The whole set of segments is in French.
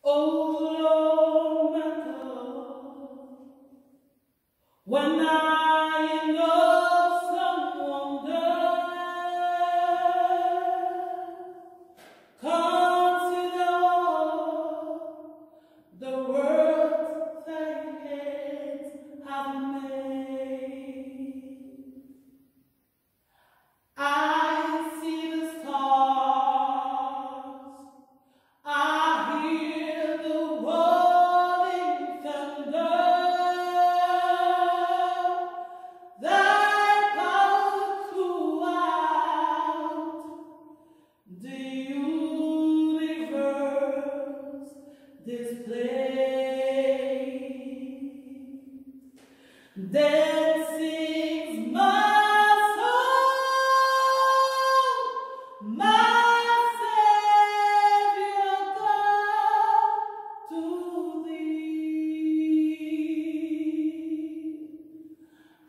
Oh Lord, my God, when I in awesome wonder consider the words thy hands have made, I see the stars, I hear the rolling thunder, thy power throughout the universe displayed. Then sings my soul, my Savior God, to thee.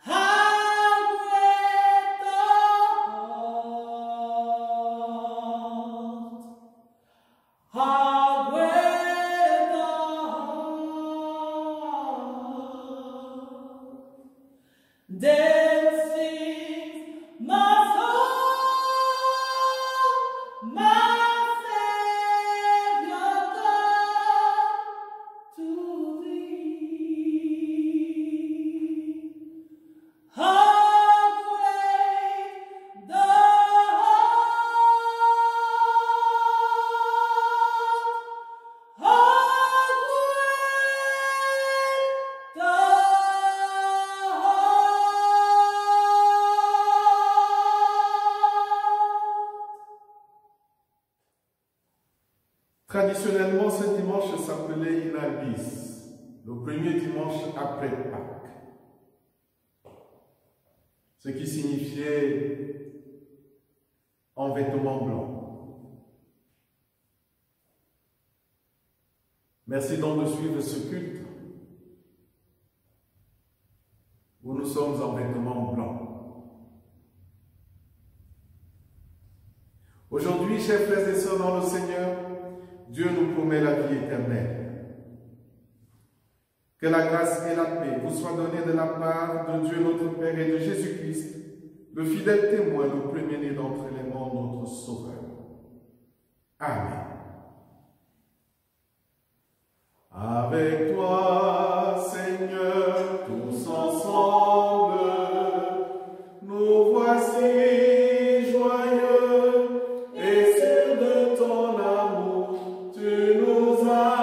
How great thou art! How great thou art! Then sings my soul, my Savior God, to thee. How great thou art! How great thou art! Traditionnellement, ce dimanche s'appelait Inarbis, le premier dimanche après Pâques. Ce qui signifiait en vêtements blancs. Merci donc de suivre ce culte où nous sommes en vêtements blancs. Aujourd'hui, chers frères et sœurs dans le Seigneur, Dieu nous promet la vie éternelle. Que la grâce et la paix vous soient données de la part de Dieu notre Père et de Jésus-Christ, le fidèle témoin, le premier-né d'entre les morts, notre Sauveur. Amen. Avec toi, Seigneur, tous ensemble, nous voici joyeux et sûrs de ton amour. Tu nous as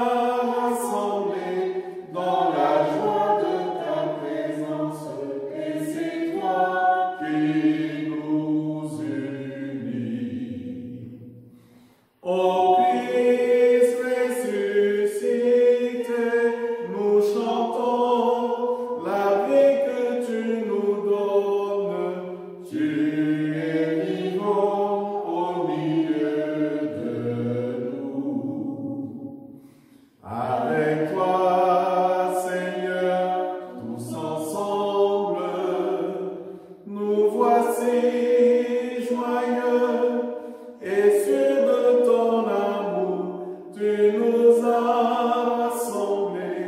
rassemblés dans la joie de ta présence, et c'est toi qui nous unis. Ô Christ ressuscité, nous chantons la vie que tu nous donnes. Tu es vivant au milieu de nous. Avec toi, Seigneur, tous ensemble, nous voici joyeux et sûrs de ton amour. Tu nous as rassemblés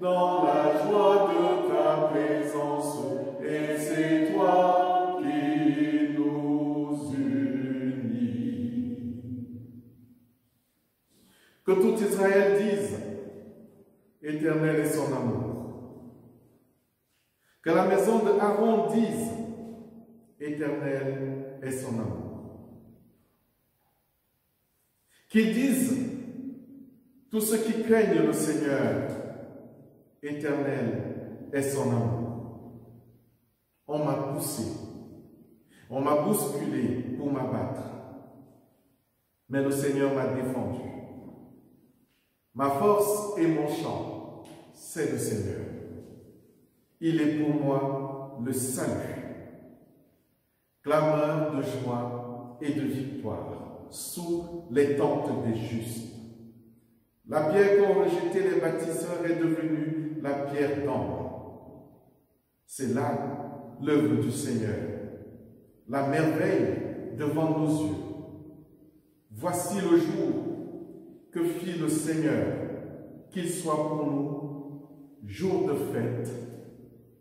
dans la joie de ta présence, et c'est toi qui nous unis. Que tout Israël dise: Éternel est son amour. Que la maison de Aaron dise: Éternel est son amour. Qu'ils disent tous ceux qui craignent le Seigneur: Éternel est son amour. On m'a poussé, on m'a bousculé pour m'abattre, mais le Seigneur m'a défendu. Ma force et mon chant, c'est le Seigneur. Il est pour moi le salut, clameur de joie et de victoire sous les tentes des justes. La pierre qu'ont rejetée les bâtisseurs est devenue la pierre d'ambre. C'est là l'œuvre du Seigneur, la merveille devant nos yeux. Voici le jour que fit le Seigneur. qu'il soit pour nous jour de fête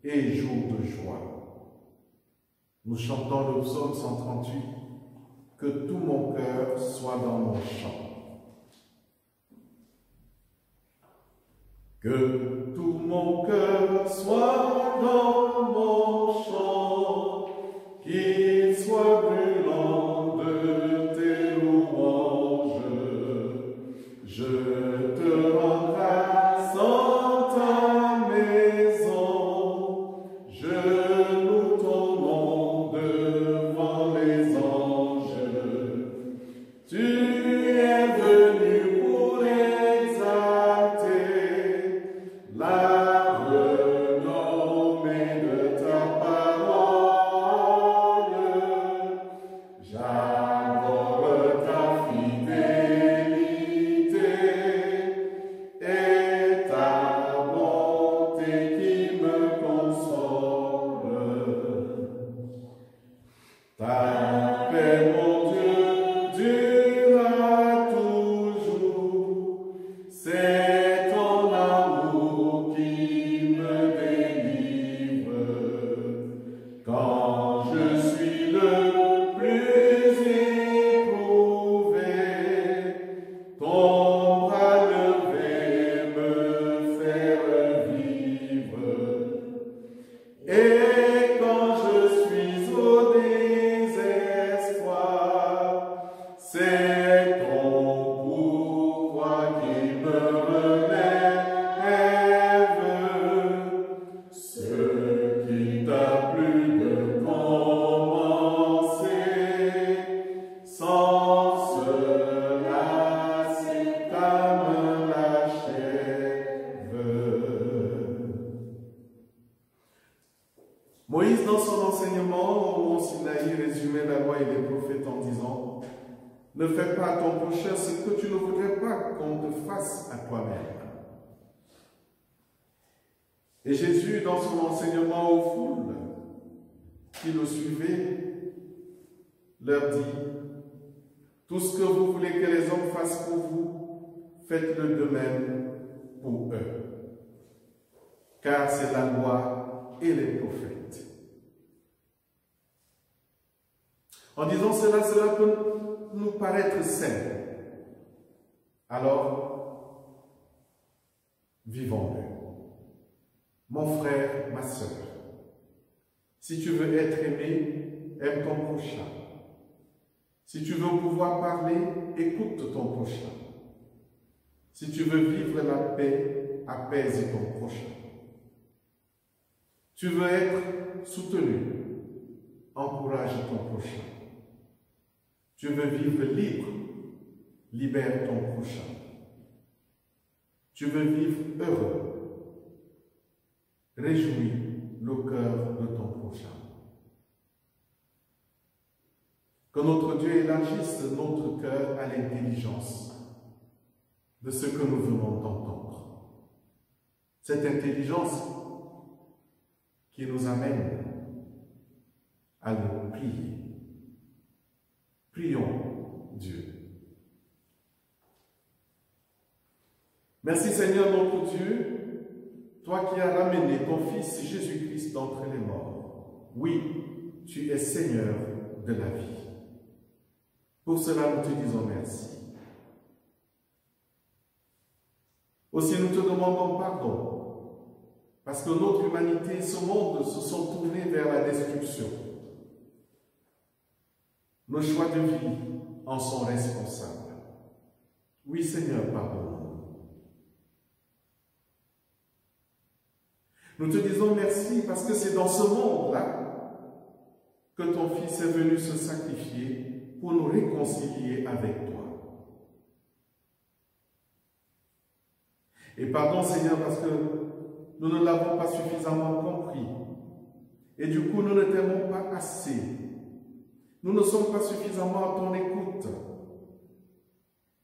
et jour de joie. Nous chantons le psaume 138, que tout mon cœur soit dans mon chant. Que tout mon cœur soit dans mon chant, qu'il soit brûlant de tes louanges. Je te rends grâce en ta maison, je loue ton nom devant les anges. Tu es venu pour exalter la renommée de ta parole. J'adore ta fidélité et ta bonté qui me console. Ta paix, mon Dieu, durera toujours. C'est ton amour qui me délivre. Quand je suis le plus éprouvé, ton bras levé me fait revivre. Et quand je suis au désespoir, c'est ton pouvoir qui me relève. Ce qui t'a plu de commencer, sans cela, c'est ta main l'achève. Moïse, dans son enseignement au mont Sinaï, résumait la loi et les prophètes en disant « Ne fais pas à ton prochain ce que tu ne voudrais pas qu'on te fasse à toi-même. » Et Jésus, dans son enseignement aux foules qui le suivaient, leur dit « Tout ce que vous voulez que les hommes fassent pour vous, faites-le de même pour eux. Car c'est la loi et les prophètes. » En disant cela peut nous paraître simple. Alors, vivons-le. Mon frère, ma sœur, si tu veux être aimé, aime ton prochain. Si tu veux pouvoir parler, écoute ton prochain. Si tu veux vivre la paix, apaise ton prochain. Tu veux être soutenu, encourage ton prochain. Tu veux vivre libre, libère ton prochain. Tu veux vivre heureux, réjouis le cœur de ton prochain. Que notre Dieu élargisse notre cœur à l'intelligence de ce que nous venons d'entendre. Cette intelligence qui nous amène à le prier. Prions Dieu. Merci Seigneur notre Dieu, toi qui as ramené ton Fils Jésus-Christ d'entre les morts. Oui, tu es Seigneur de la vie. Pour cela, nous te disons merci. Aussi, nous te demandons pardon, parce que notre humanité et ce monde se sont tournés vers la destruction. Nos choix de vie en sont responsables. Oui, Seigneur, pardonne-nous. Nous te disons merci parce que c'est dans ce monde-là que ton Fils est venu se sacrifier pour nous réconcilier avec toi. Et pardon, Seigneur, parce que nous ne l'avons pas suffisamment compris. Et du coup, nous ne t'aimons pas assez. Nous ne sommes pas suffisamment à ton écoute.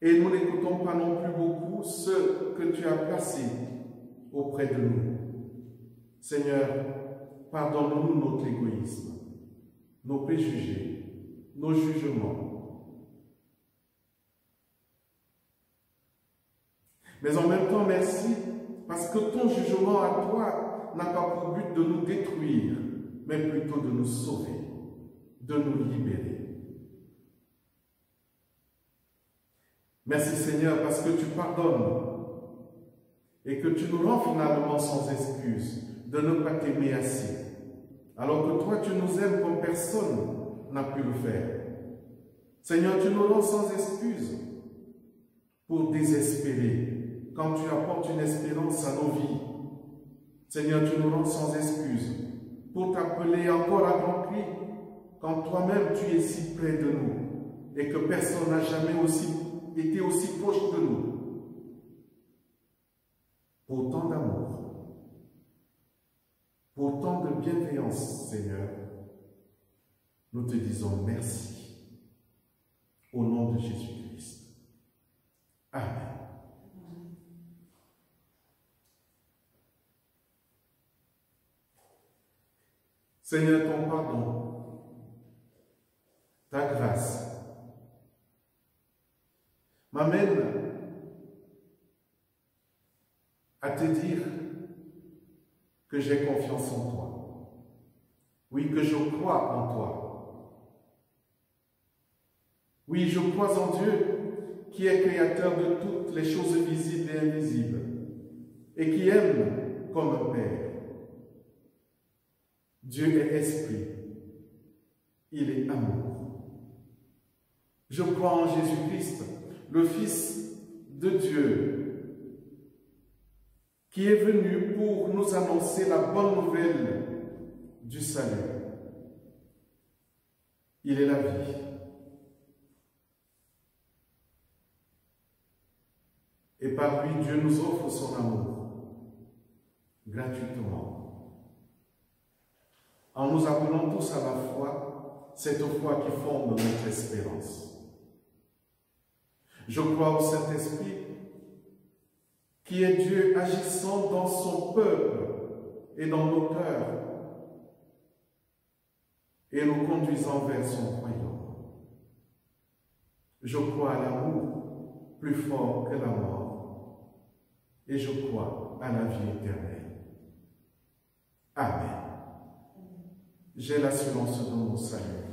Et nous n'écoutons pas non plus beaucoup ceux que tu as placés auprès de nous. Seigneur, pardonne-nous notre égoïsme, nos préjugés, nos jugements. Mais en même temps, merci, parce que ton jugement à toi n'a pas pour but de nous détruire, mais plutôt de nous sauver, de nous libérer. Merci Seigneur, parce que tu pardonnes et que tu nous rends finalement sans excuse de ne pas t'aimer assez, alors que toi tu nous aimes comme personne n'a pu le faire. Seigneur, tu nous rends sans excuse pour désespérer quand tu apportes une espérance à nos vies. Seigneur, tu nous rends sans excuse pour t'appeler encore à grand cri quand toi-même tu es si près de nous et que personne n'a jamais été aussi proche de nous. Pour tant d'amour, pour tant de bienveillance, Seigneur, nous te disons merci. Au nom de Jésus-Christ. Amen. Seigneur, ton pardon, ta grâce m'amène à te dire que j'ai confiance en toi. Oui, que je crois en toi. Oui, je crois en Dieu qui est créateur de toutes les choses visibles et invisibles et qui aime comme un Père. Dieu est esprit, il est amour. Je crois en Jésus-Christ, le Fils de Dieu, qui est venu pour nous annoncer la bonne nouvelle du salut. Il est la vie. Et par lui, Dieu nous offre son amour, gratuitement. En nous appelant tous à la foi, cette foi qui fonde notre espérance. Je crois au Saint-Esprit, qui est Dieu agissant dans son peuple et dans nos cœurs, et nous conduisant vers son royaume. Je crois à l'amour plus fort que la mort. Et je crois à la vie éternelle. Amen. J'ai l'assurance de mon salut.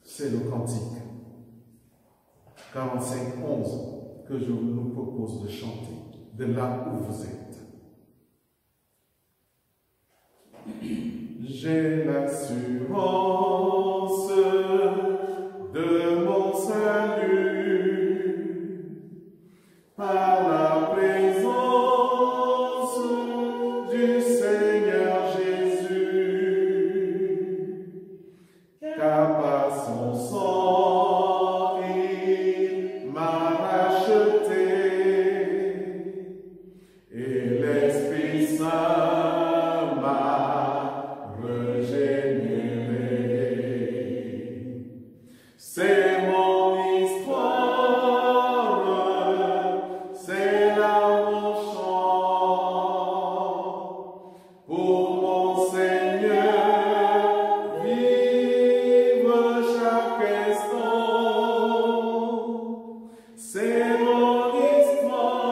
C'est le cantique 45-11 que je nous propose de chanter, de là où vous êtes. J'ai l'assurance de mon salut par la présence du Seigneur Jésus, car par son sang il m'a racheté et l'Esprit Saint m'a régénéré. C'est mon histoire, c'est là mon chant, pour mon Seigneur vivre chaque instant. C'est mon histoire,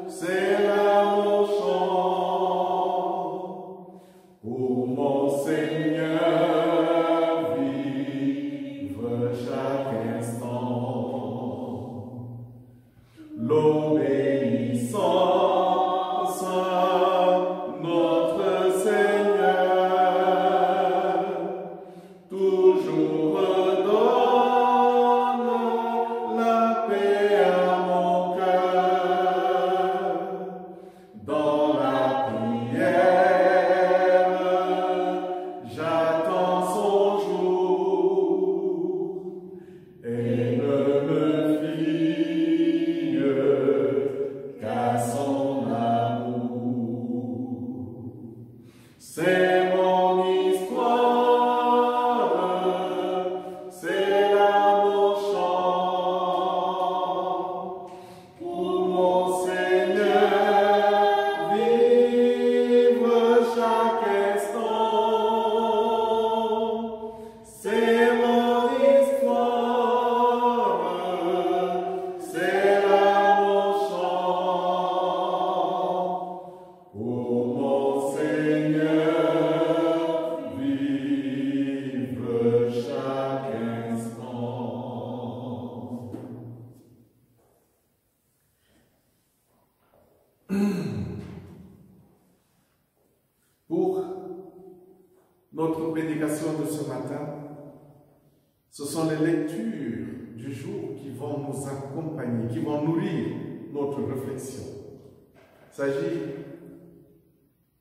c'est là mon chant, pour mon Seigneur vivre chaque instant. L'obéissance à notre Seigneur toujours donne la paix à mon cœur. Dans la prière, j'attends son jour et ne me fie qu'à son amour. C'est mon histoire, c'est là mon chant, pour mon Seigneur vivre chaque instant. C'est mon histoire, Notre prédication de ce matin, ce sont les lectures du jour qui vont nous accompagner, qui vont nourrir notre réflexion. Il s'agit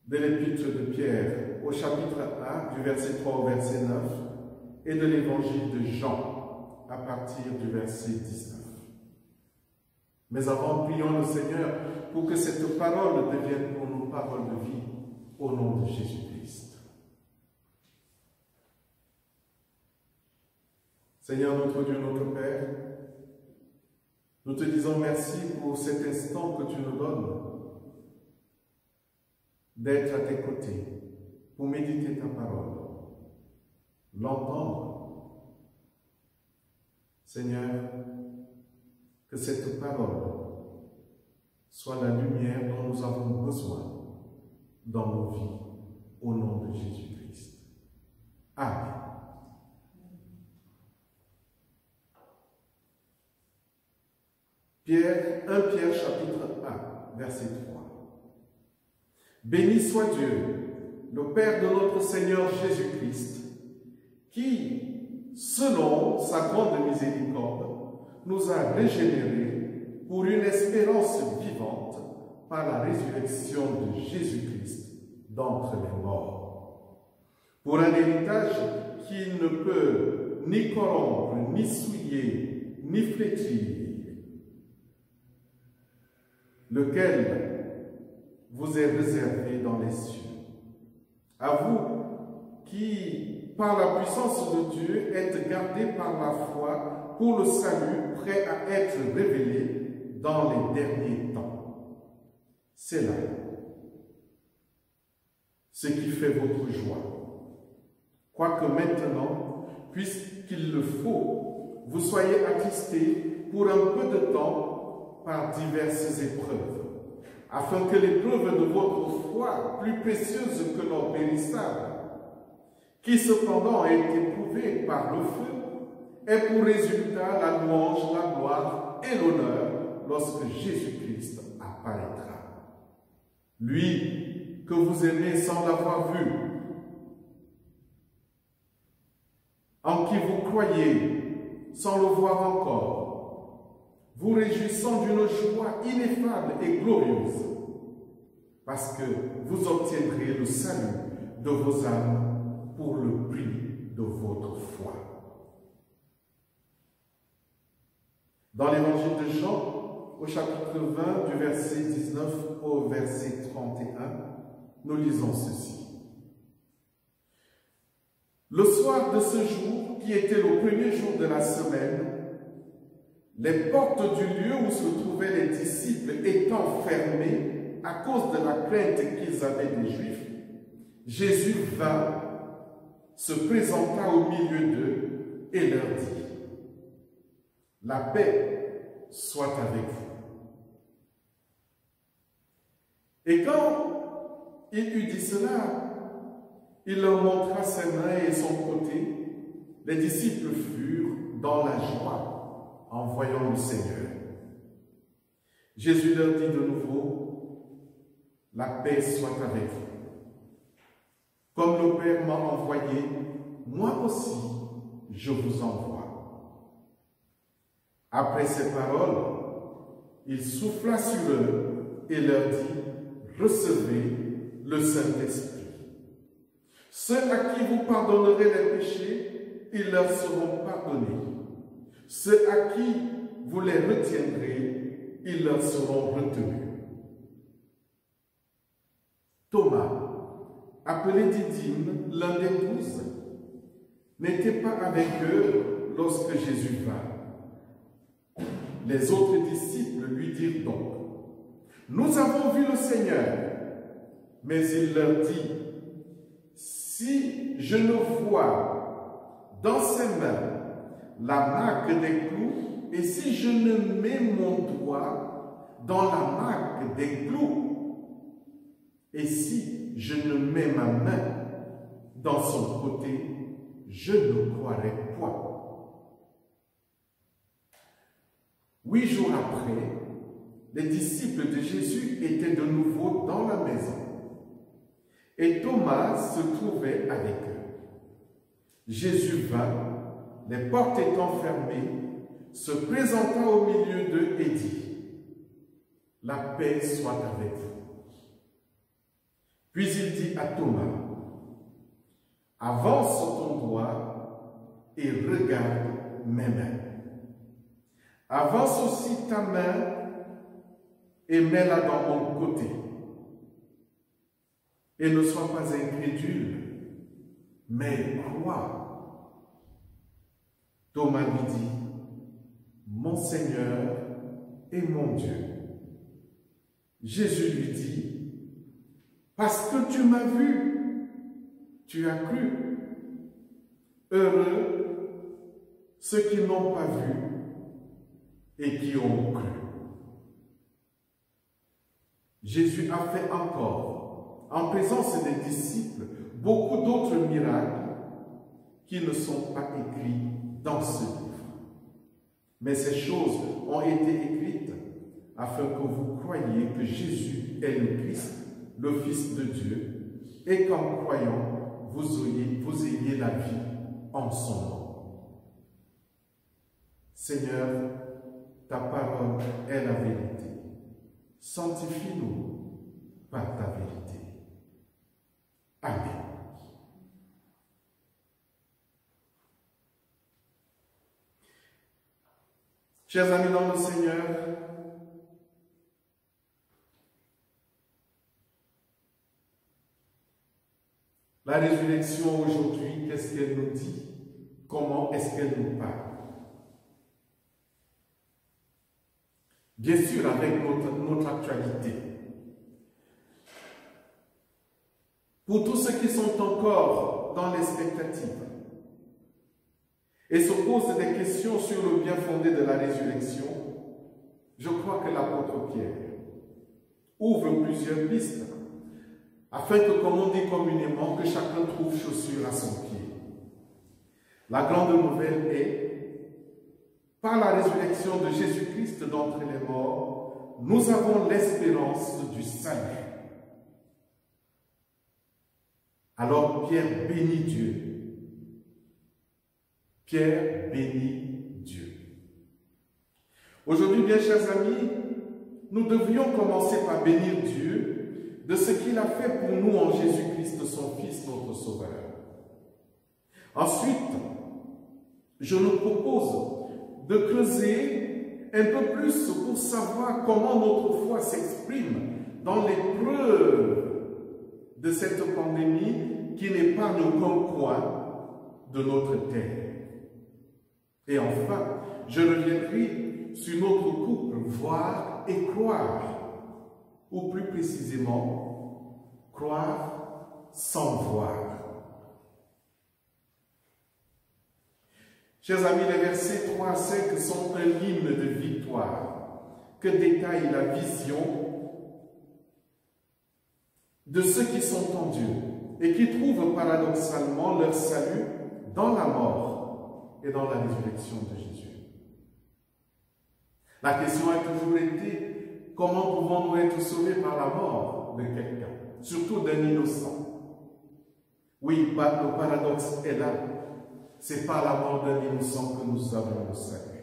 de l'épître de Pierre au chapitre 1 du verset 3 au verset 9 et de l'évangile de Jean à partir du verset 19. Mais avant, prions le Seigneur pour que cette parole devienne pour nous parole de vie au nom de Jésus-Christ. Seigneur notre Dieu, notre Père, nous te disons merci pour cet instant que tu nous donnes d'être à tes côtés pour méditer ta parole, l'entendre. Seigneur, que cette parole soit la lumière dont nous avons besoin dans nos vies, au nom de Jésus-Christ. Amen. Pierre, 1 Pierre chapitre 1, verset 3. Béni soit Dieu, le Père de notre Seigneur Jésus-Christ, qui, selon sa grande miséricorde, nous a régénérés pour une espérance vivante par la résurrection de Jésus-Christ d'entre les morts, pour un héritage qui ne peut ni corrompre, ni souiller, ni flétrir, lequel vous est réservé dans les cieux. À vous qui, par la puissance de Dieu, êtes gardés par la foi pour le salut, prêt à être révélé dans les derniers temps. C'est là ce qui fait votre joie. Quoique maintenant, puisqu'il le faut, vous soyez attristés pour un peu de temps par diverses épreuves, afin que l'épreuve de votre foi, plus précieuse que l'or périssable, qui cependant a été prouvée par le feu, ait pour résultat la louange, la gloire et l'honneur lorsque Jésus-Christ apparaîtra. Lui que vous aimez sans l'avoir vu, en qui vous croyez sans le voir encore, vous réjouissant d'une joie ineffable et glorieuse, parce que vous obtiendrez le salut de vos âmes pour le prix de votre foi. Dans l'évangile de Jean, au chapitre 20, du verset 19 au verset 31, nous lisons ceci. Le soir de ce jour, qui était le premier jour de la semaine, les portes du lieu où se trouvaient les disciples étant fermées à cause de la crainte qu'ils avaient des Juifs, Jésus vint, se présenta au milieu d'eux et leur dit : la paix soit avec vous. Et quand il eut dit cela, il leur montra ses mains et son côté. Les disciples furent dans la joie en voyant le Seigneur. Jésus leur dit de nouveau : la paix soit avec vous. Comme le Père m'a envoyé, moi aussi je vous envoie. Après ces paroles, il souffla sur eux et leur dit : recevez le Saint-Esprit. Ceux à qui vous pardonnerez les péchés, ils leur seront pardonnés. Ceux à qui vous les retiendrez, ils leur seront retenus. Thomas, appelé Didyme, l'un des 12, n'était pas avec eux lorsque Jésus vint. Les autres disciples lui dirent donc : nous avons vu le Seigneur. Mais il leur dit : si je ne vois dans ses mains la marque des clous, et si je ne mets mon doigt dans la marque des clous, et si je ne mets ma main dans son côté, je ne croirai point. 8 jours après, les disciples de Jésus étaient de nouveau dans la maison, et Thomas se trouvait avec eux. Jésus vint, les portes étant fermées, se présenta au milieu d'eux et dit, « La paix soit avec vous. » Puis il dit à Thomas, « Avance ton doigt et regarde mes mains. Avance aussi ta main et mets-la dans mon côté. Et ne sois pas incrédule, mais crois. » Thomas lui dit, « Mon Seigneur et mon Dieu. » Jésus lui dit, « Parce que tu m'as vu, tu as cru. Heureux ceux qui n'ont pas vu et qui ont cru. » Jésus a fait encore, en présence des disciples, beaucoup d'autres miracles qui ne sont pas écrits dans ce livre. Mais ces choses ont été écrites afin que vous croyiez que Jésus est le Christ, le Fils de Dieu, et qu'en croyant, vous ayez la vie en son nom. Seigneur, ta parole est la vérité. Sanctifie-nous par ta vérité. Amen. Chers amis dans le Seigneur, la résurrection aujourd'hui, qu'est-ce qu'elle nous dit? Comment est-ce qu'elle nous parle? Bien sûr, avec notre actualité. Pour tous ceux qui sont encore dans l'expectative et se posent des questions sur le bien fondé de la résurrection, je crois que l'apôtre Pierre ouvre plusieurs pistes afin que, comme on dit communément, que chacun trouve chaussure à son pied. La grande nouvelle est, par la résurrection de Jésus-Christ d'entre les morts, nous avons l'espérance du salut. Alors Pierre bénit Dieu. Pierre bénit Dieu. Aujourd'hui, bien chers amis, nous devrions commencer par bénir Dieu de ce qu'il a fait pour nous en Jésus-Christ, son Fils, notre Sauveur. Ensuite, je nous propose de creuser un peu plus pour savoir comment notre foi s'exprime dans l'épreuve de cette pandémie qui n'épargne aucun coin de notre terre. Et enfin, je reviendrai sur notre couple voir et croire, ou plus précisément, croire sans voir. Chers amis, les versets 3 à 5 sont un hymne de victoire que détaille la vision de ceux qui sont en Dieu et qui trouvent paradoxalement leur salut dans la mort et dans la résurrection de Jésus. La question a toujours été, comment pouvons-nous être sauvés par la mort de quelqu'un, surtout d'un innocent? Oui, le paradoxe est là. C'est par la mort d'un innocent que nous avons le salut.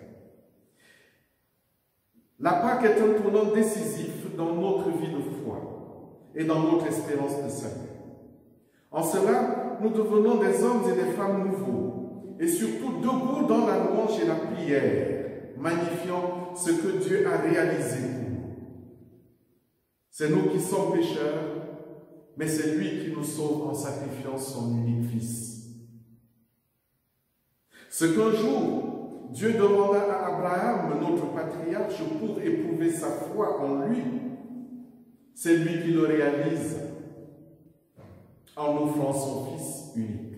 La Pâque est un tournant décisif dans notre vie de foi et dans notre espérance de salut. En cela, nous devenons des hommes et des femmes nouveaux et surtout debout dans la louange et la prière, magnifiant ce que Dieu a réalisé pour nous. C'est nous qui sommes pécheurs, mais c'est lui qui nous sauve en sacrifiant son unique Fils. Ce qu'un jour, Dieu demanda à Abraham, notre patriarche, pour éprouver sa foi en lui, c'est lui qui le réalise en offrant son Fils unique,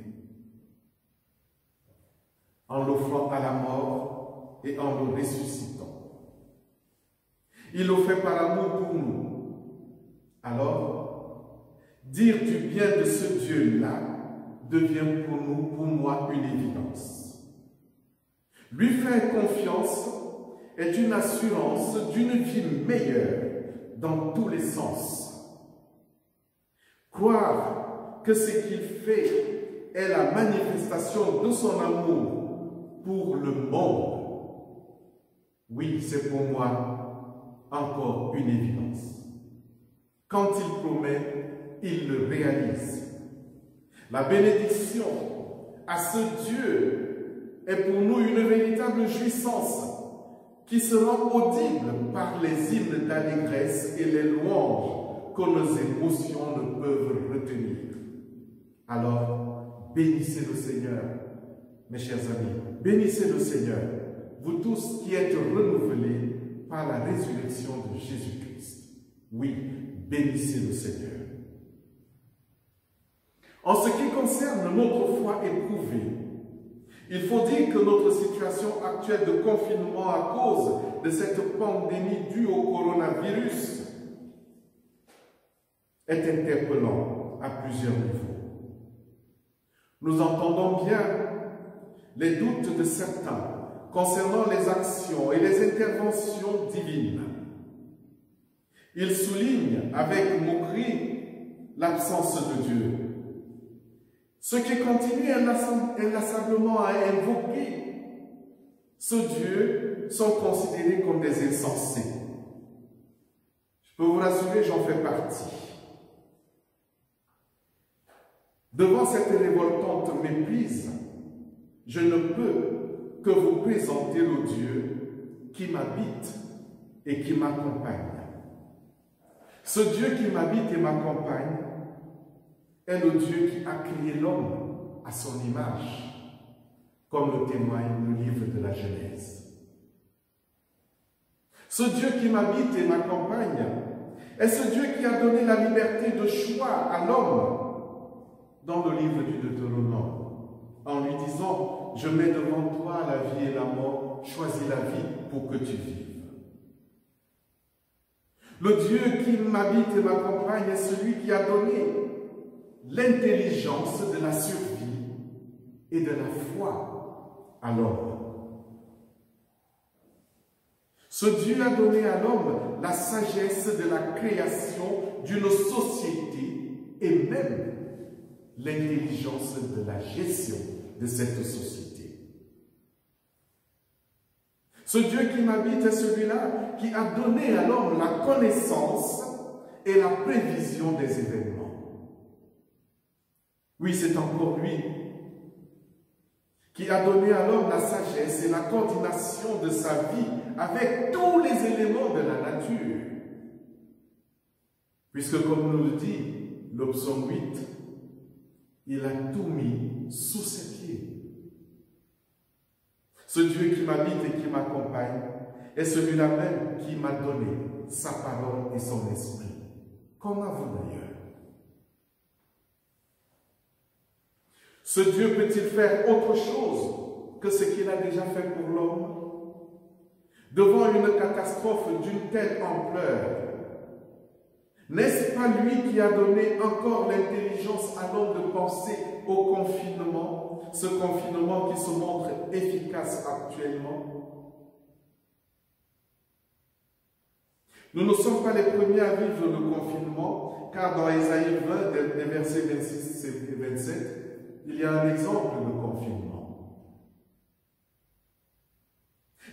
en l'offrant à la mort et en le ressuscitant. Il le fait par amour pour nous. Alors, dire du bien de ce Dieu-là devient pour nous, pour moi, une évidence. Lui faire confiance est une assurance d'une vie meilleure dans tous les sens. Croire que ce qu'il fait est la manifestation de son amour pour le monde. Oui, c'est pour moi encore une évidence. Quand il promet, il le réalise. La bénédiction à ce Dieu est pour nous une véritable jouissance qui se rend audible par les hymnes d'allégresse et les louanges que nos émotions ne peuvent retenir. Alors, bénissez le Seigneur, mes chers amis, bénissez le Seigneur, vous tous qui êtes renouvelés par la résurrection de Jésus-Christ. Oui, bénissez le Seigneur. En ce qui concerne notre foi éprouvée, il faut dire que notre situation actuelle de confinement à cause de cette pandémie due au coronavirus est interpellant à plusieurs niveaux. Nous entendons bien les doutes de certains concernant les actions et les interventions divines. Ils soulignent avec moquerie l'absence de Dieu. Ceux qui continuent inlassablement à invoquer ce Dieu sont considérés comme des insensés. Je peux vous rassurer, j'en fais partie. Devant cette révoltante méprise, je ne peux que vous présenter le Dieu qui m'habite et qui m'accompagne. Ce Dieu qui m'habite et m'accompagne est le Dieu qui a créé l'homme à son image, comme le témoigne le livre de la Genèse. Ce Dieu qui m'habite et m'accompagne est ce Dieu qui a donné la liberté de choix à l'homme dans le livre du Deutéronome, en lui disant « Je mets devant toi la vie et la mort, choisis la vie pour que tu vives. » Le Dieu qui m'habite et m'accompagne est celui qui a donné l'intelligence de la survie et de la foi à l'homme. Ce Dieu a donné à l'homme la sagesse de la création d'une société et même l'intelligence de la gestion de cette société. Ce Dieu qui m'habite est celui-là qui a donné à l'homme la connaissance et la prévision des événements. Oui, c'est encore lui qui a donné à l'homme la sagesse et la coordination de sa vie avec tous les éléments de la nature. Puisque, comme nous le dit le psaume 8, il a tout mis sous ses pieds. Ce Dieu qui m'habite et qui m'accompagne est celui-là même qui m'a donné sa parole et son esprit, comme à vous d'ailleurs. Ce Dieu peut-il faire autre chose que ce qu'il a déjà fait pour l'homme? Devant une catastrophe d'une telle ampleur, n'est-ce pas lui qui a donné encore l'intelligence à l'homme de penser au confinement, ce confinement qui se montre efficace actuellement? Nous ne sommes pas les premiers à vivre le confinement, car dans Ésaïe 20, des versets 26 et 27, il y a un exemple de confinement.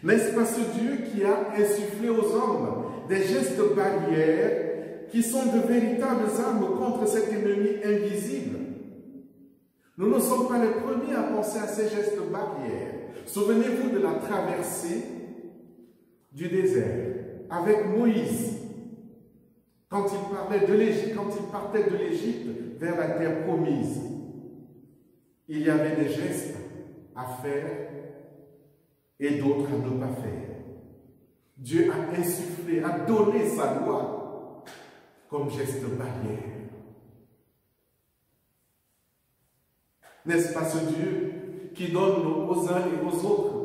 N'est-ce pas ce Dieu qui a insufflé aux hommes des gestes barrières qui sont de véritables armes contre cet ennemi invisible? Nous ne sommes pas les premiers à penser à ces gestes barrières. Souvenez-vous de la traversée du désert avec Moïse, quand il partait de l'Égypte vers la terre promise. Il y avait des gestes à faire et d'autres à ne pas faire. Dieu a insufflé, a donné sa loi comme geste barrière. N'est-ce pas ce Dieu qui donne aux uns et aux autres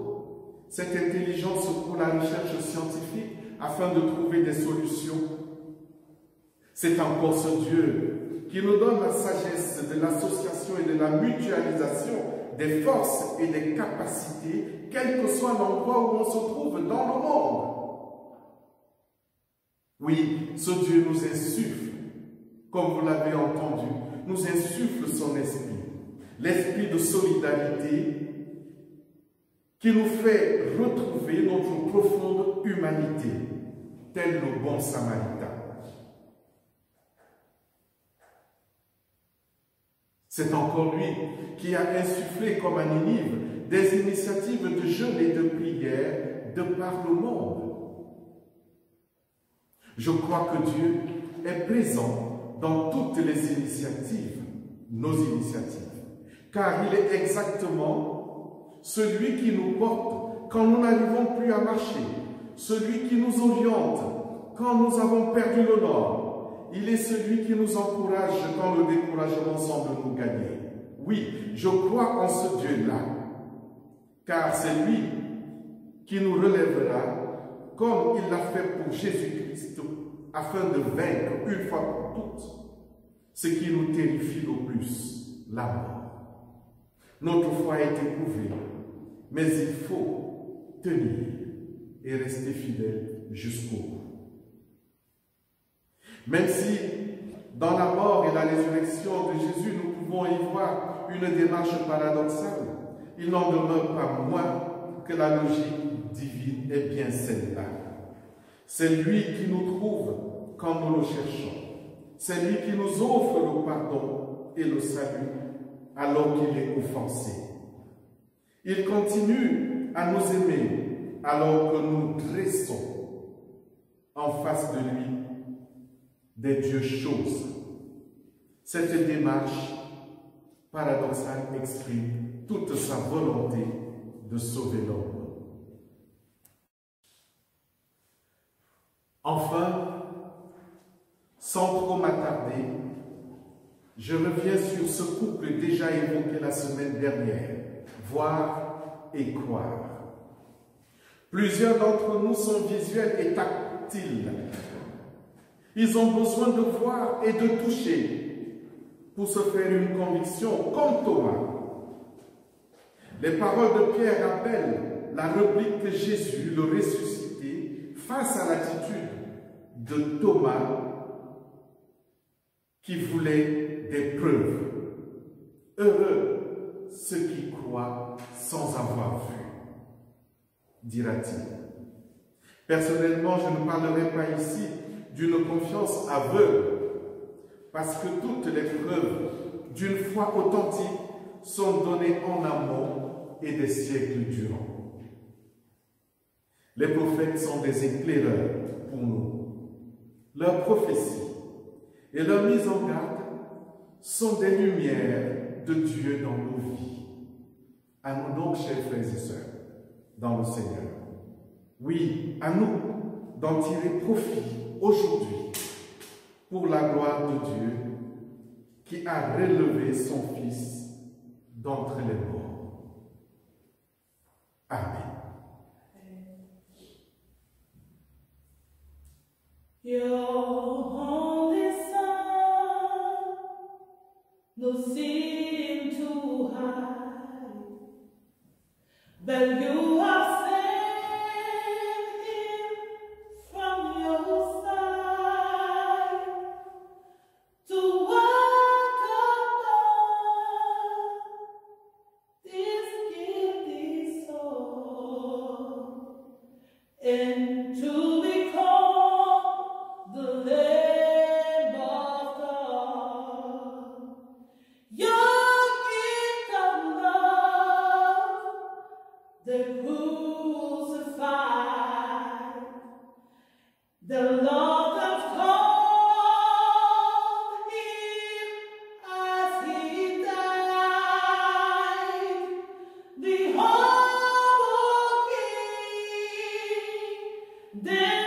cette intelligence pour la recherche scientifique afin de trouver des solutions? C'est encore ce Dieu qui nous donne la sagesse de l'association et de la mutualisation des forces et des capacités, quel que soit l'endroit où on se trouve dans le monde. Oui, ce Dieu nous insuffle, comme vous l'avez entendu, nous insuffle son esprit. l'esprit de solidarité qui nous fait retrouver notre profonde humanité, tel le bon Samaritain. C'est encore lui qui a insufflé comme à Ninive des initiatives de jeûne et de prière de par le monde. Je crois que Dieu est présent dans toutes les initiatives, nos initiatives, car il est exactement celui qui nous porte quand nous n'arrivons plus à marcher, celui qui nous oriente quand nous avons perdu le nord. Il est celui qui nous encourage quand le découragement semble nous gagner. Oui, je crois en ce Dieu-là, car c'est lui qui nous relèvera comme il l'a fait pour Jésus-Christ, afin de vaincre une fois pour toutes ce qui nous terrifie le plus, la mort. Notre foi est éprouvée, mais il faut tenir et rester fidèle jusqu'au bout. Même si dans la mort et la résurrection de Jésus, nous pouvons y voir une démarche paradoxale, il n'en demeure pas moins que la logique divine est bien celle-là. C'est lui qui nous trouve quand nous le cherchons. C'est lui qui nous offre le pardon et le salut alors qu'il est offensé. Il continue à nous aimer alors que nous dressons en face de lui des dieux choses. Cette démarche paradoxale exprime toute sa volonté de sauver l'homme. Enfin, sans trop m'attarder, je reviens sur ce couple déjà évoqué la semaine dernière, voir et croire. Plusieurs d'entre nous sont visuels et tactiles. Ils ont besoin de voir et de toucher pour se faire une conviction, comme Thomas. Les paroles de Pierre rappellent la réplique de Jésus, le ressuscité, face à l'attitude de Thomas qui voulait des preuves. Heureux ceux qui croient sans avoir vu, dira-t-il. Personnellement, je ne parlerai pas ici d'une confiance aveugle, parce que toutes les preuves d'une foi authentique sont données en amont et des siècles durant. Les prophètes sont des éclaireurs pour nous. Leurs prophéties et leurs mises en garde sont des lumières de Dieu dans nos vies. À nous donc, chers frères et sœurs, dans le Seigneur. Oui, à nous d'en tirer profit aujourd'hui pour la gloire de Dieu qui a relevé son Fils d'entre les morts. Amen. Your only Son, no sin to hide, but you have saved him from your side to work upon this guilty soul and to become the Lamb of God, your gift of love, the crucified, the love that called him as he died, the humble King, then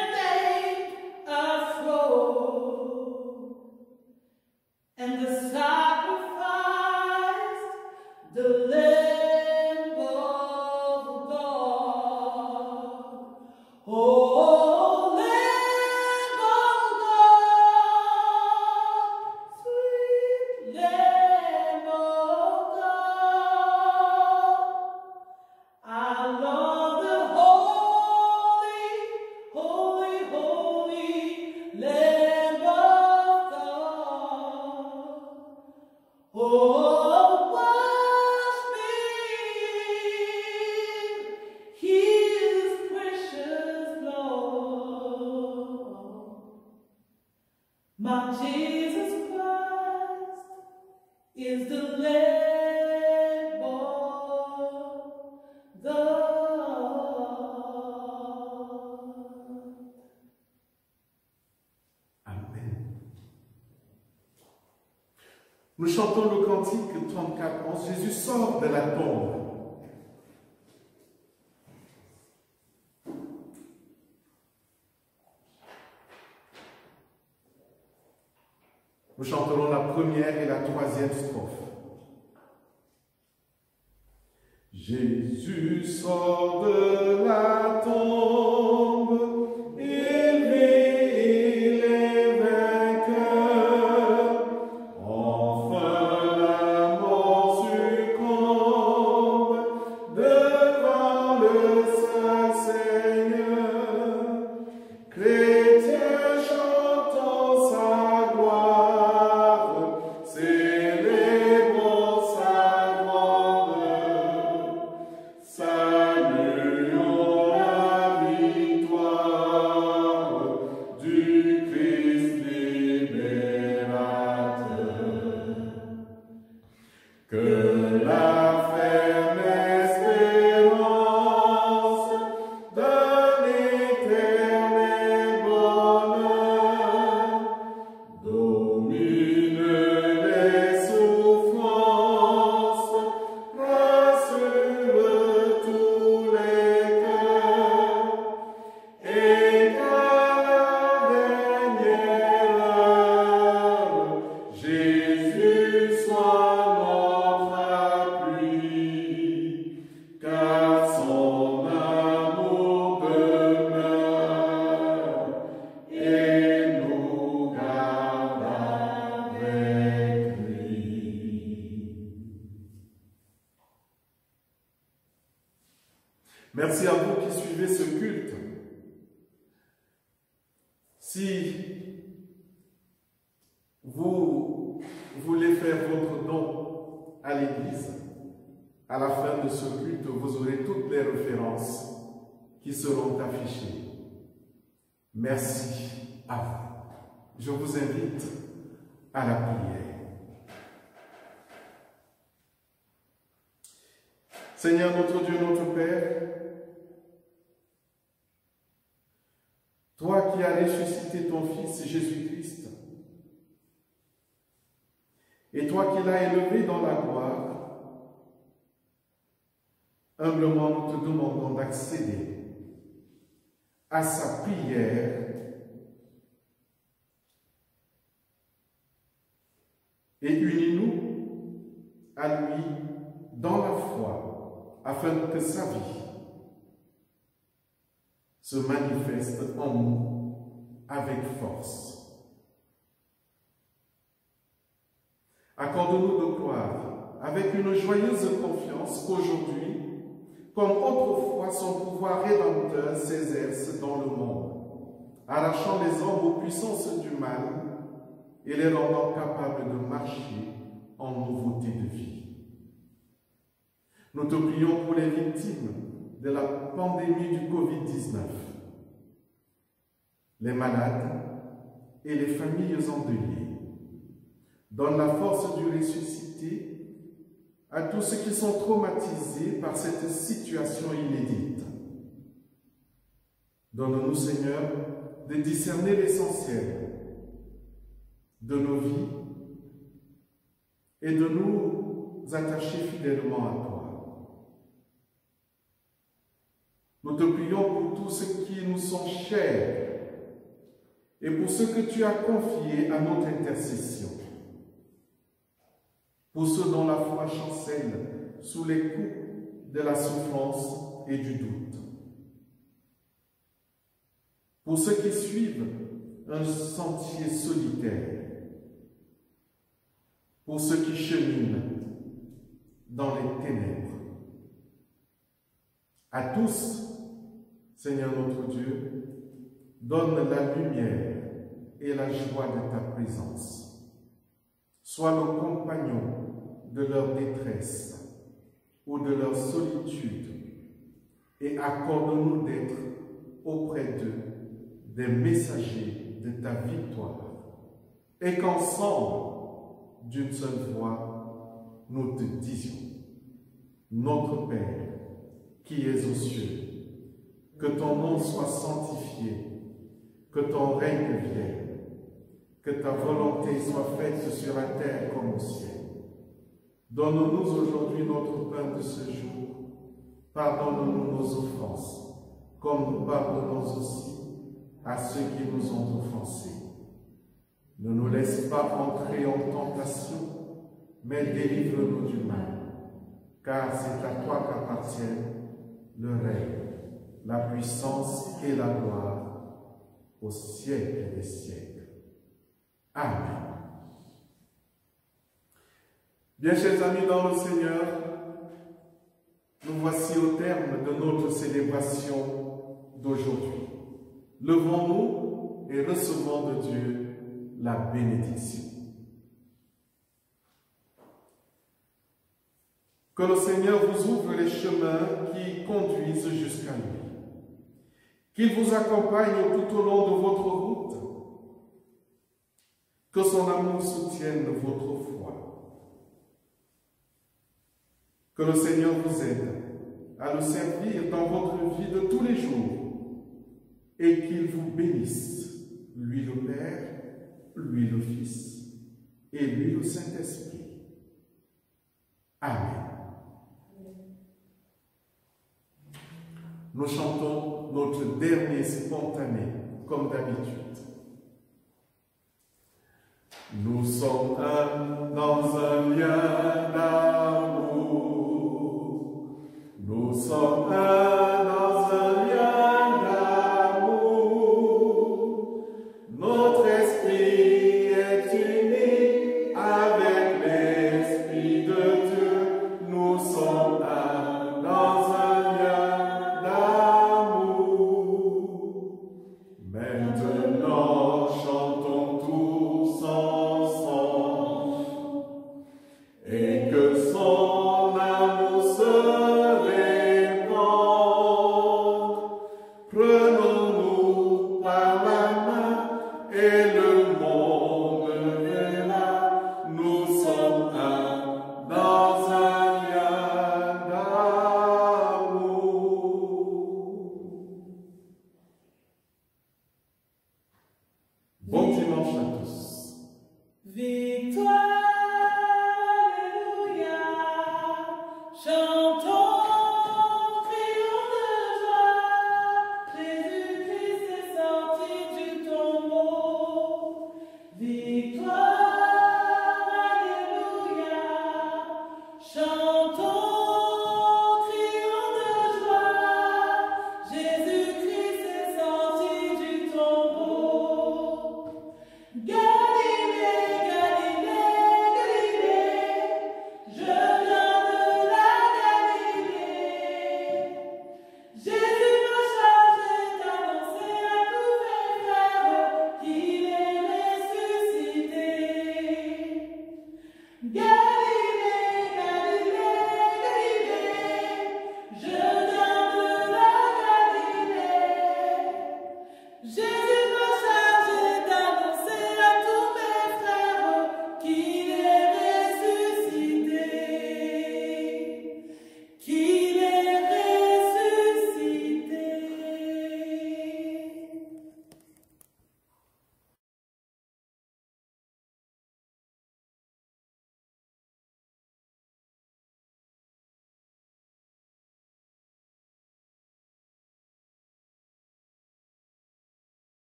a throne, and the sacrifice, the Lamb of God. Oh, Lamb of God, sweet Lamb of God, I love the holy, holy Lamb of God. Oh, My Jesus Christ is the Lamb of the Lord. Amen. Nous chantons le cantique 34, Jésus sort de la tombe. Nous chanterons la première et la troisième strophe. Jésus sort de la tombe, il vit, il est vainqueur. Enfin la mort succombe devant le Saint Seigneur. Chrétiens chantons sa gloire, célébrons sa grandeur, saluons la victoire du Christ libérateur. Que la ferme espérance d'un éternel bonheur domine les souffrances, rassure tous les cœurs, et qu'à la dernière heure, Jésus soit notre appui, car son amour demeure et nous garde avec lui. Merci à vous qui suivez ce culte. Si vous voulez faire votre don à l'Église, à la fin de ce culte, vous aurez toutes les références qui seront affichées. Merci à vous. Je vous invite à la prière. Seigneur notre Dieu, notre Père, toi qui as ressuscité ton Fils Jésus-Christ, et toi qui l'as élevé dans la gloire, humblement nous te demandons d'accéder à sa prière et unis-nous à lui dans la foi, afin que sa vie se manifeste en nous avec force. Accorde-nous de croire avec une joyeuse confiance qu'aujourd'hui, comme autrefois, son pouvoir rédempteur s'exerce dans le monde, arrachant les hommes aux puissances du mal et les rendant capables de marcher en nouveauté de vie. Nous te prions pour les victimes de la pandémie du Covid-19, les malades et les familles endeuillées. Donne la force du ressuscité à tous ceux qui sont traumatisés par cette situation inédite. Donne-nous, Seigneur, de discerner l'essentiel de nos vies et de nous attacher fidèlement à toi. Nous te prions pour tous ceux qui nous sont chers et pour ceux que tu as confiés à notre intercession. Pour ceux dont la foi chancelle sous les coups de la souffrance et du doute. Pour ceux qui suivent un sentier solitaire. Pour ceux qui cheminent dans les ténèbres. À tous, Seigneur notre Dieu, donne la lumière et la joie de ta présence. Sois le compagnon de leur détresse ou de leur solitude et accorde-nous d'être auprès d'eux des messagers de ta victoire. et qu'ensemble, d'une seule voix, nous te disions, notre Père, qui es aux cieux, que ton nom soit sanctifié, que ton règne vienne, que ta volonté soit faite sur la terre comme au ciel. Donne-nous aujourd'hui notre pain de ce jour. Pardonne-nous nos offenses, comme nous pardonnons aussi à ceux qui nous ont offensés. Ne nous laisse pas entrer en tentation, mais délivre-nous du mal. Car c'est à toi qu'appartiennent le règne, la puissance et la gloire au siècle des siècles. Amen. Bien, chers amis dans le Seigneur, nous voici au terme de notre célébration d'aujourd'hui. Levons-nous et recevons de Dieu la bénédiction. Que le Seigneur vous ouvre les chemins qui conduisent jusqu'à lui. Qu'il vous accompagne tout au long de votre route. Que son amour soutienne votre foi. Que le Seigneur vous aide à le servir dans votre vie de tous les jours et qu'il vous bénisse, lui le Père, lui le Fils et lui le Saint-Esprit. Amen. Nous chantons notre dernier spontané, comme d'habitude. Nous sommes un dans un lien d'amour. Nous sommes un dans un lien d'amour. Notre esprit est uni avec l'Esprit de Dieu. Nous sommes un dans un lien d'amour. Maintenant, chantons tous ensemble et que son amour se répande. Prenons-nous par la main et le monde verra. Nous sommes un dans un lien d'amour. Bon dimanche à tous.